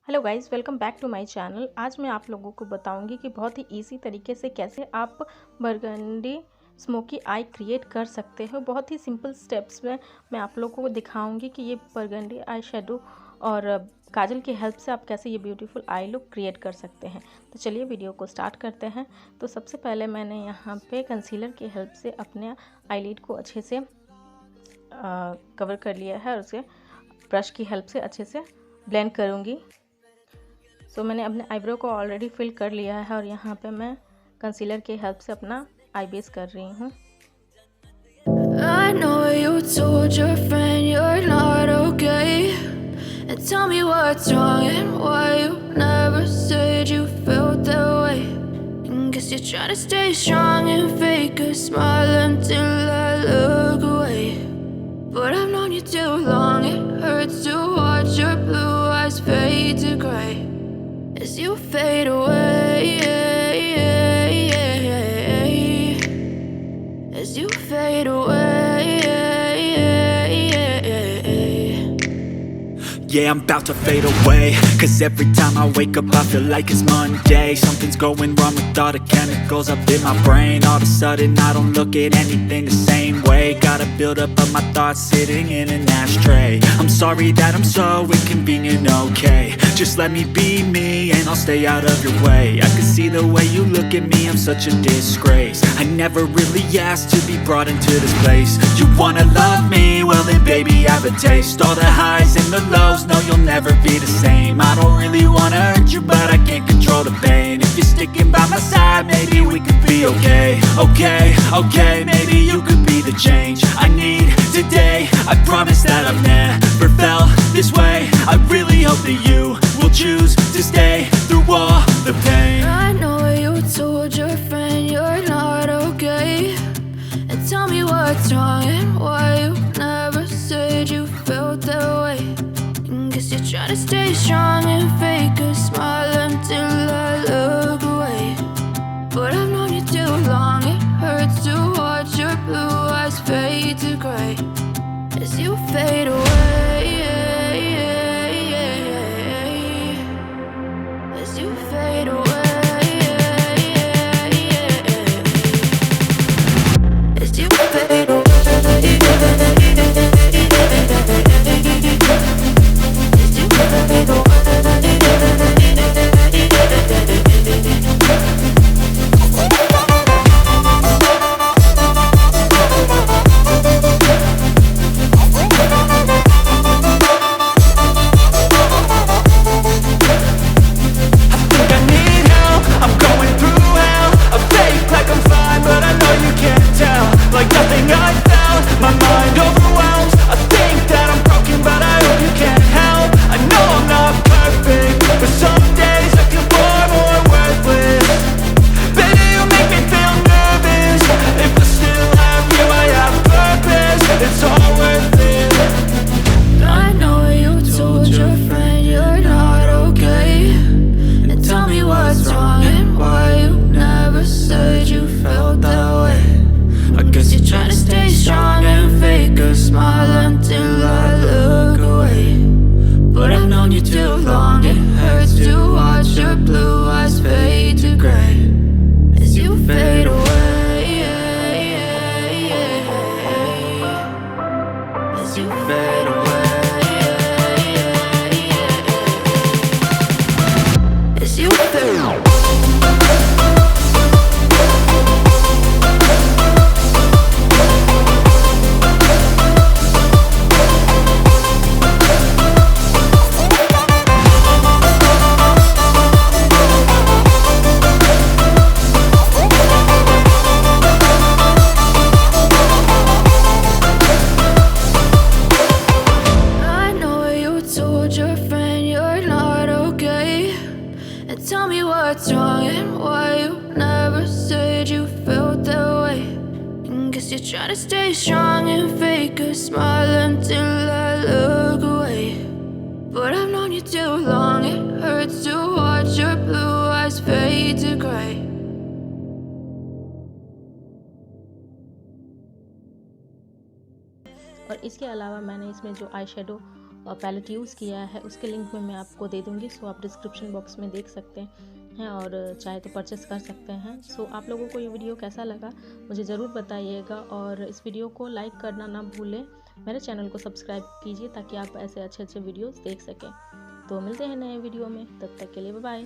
Hello guys, welcome back to my channel. आज मैं आप लोगों को बताऊंगी कि बहुत ही इजी तरीके से कैसे आप बरगंडी स्मोकी आई क्रिएट कर सकते हो। बहुत ही सिंपल स्टेप्स में मैं आप लोगों को दिखाऊंगी कि ये बरगंडी आई शेडो और काजल की हेल्प से आप कैसे ये ब्यूटीफुल आई लुक क्रिएट कर सकते हैं। तो चलिए वीडियो को स्टार्ट करते हैं। तो सबसे पहले मैंने यहाँ पे कंसीलर की हेल्प से अपने आईलिड को अच्छे से कवर कर लिया है और उसे ब्रश की हेल्प से अच्छे से ब्लेंड करूँगी। सो मैंने अपने आईब्रो को ऑलरेडी फिल कर लिया है और यहाँ पे मैं कंसीलर की हेल्प से अपना आई बेस कर रही हूँ। I know you told your friend you're not okay, and tell me what's wrong and why you never said you felt that way. And guess you're trying to stay strong and fake a smile until I look away. But I've known you too long, it hurts to watch your blue eyes fade to gray as you fade away, as you fade away. Yeah, I'm about to fade away, cause every time I wake up I feel like it's Monday. Something's going wrong with all the chemicals up in my brain. All of a sudden I don't look at anything the same way. Got a build up of my thoughts sitting in an ashtray. I'm sorry that I'm so inconvenient, okay. Just let me be me and I'll stay out of your way. I can see the way you look at me, I'm such a disgrace. I never really asked to be brought into this place. You wanna love me? Well then baby I have a taste. All the highs and the lows, no, you'll never be the same. I don't really wanna hurt you, but I can't control the pain. If you're sticking by my side, maybe we could be okay. Okay, maybe you could be the change I need today. I promise that I've never felt this way. I really hope that you will choose to stay through all the pain. I know you told your friend you're not okay, and tell me what's wrong and why you never said you felt that way. And guess you're trying to stay strong and fake a smile until I look away. But I've known you too long, it hurts to watch your blue eyes fade to gray as you fade away, as you fade away, as you fade away. What's wrong and why you never said you felt that way. And guess you're trying to stay strong and fake a smile until I look away. But I've known you too long, it hurts to watch your blue eyes fade to gray. और इसके अलावा मैंने इसमें जो eye shadow palette use किया है उसके link में मैं आपको दे दूँगी। सो आप डिस्क्रिप्शन बॉक्स में देख सकते हैं और चाहे तो परचेस कर सकते हैं। सो आप लोगों को ये वीडियो कैसा लगा मुझे ज़रूर बताइएगा और इस वीडियो को लाइक करना ना भूलें। मेरे चैनल को सब्सक्राइब कीजिए ताकि आप ऐसे अच्छे अच्छे वीडियोस देख सकें। तो मिलते हैं नए वीडियो में, तब तक के लिए बाय बाय।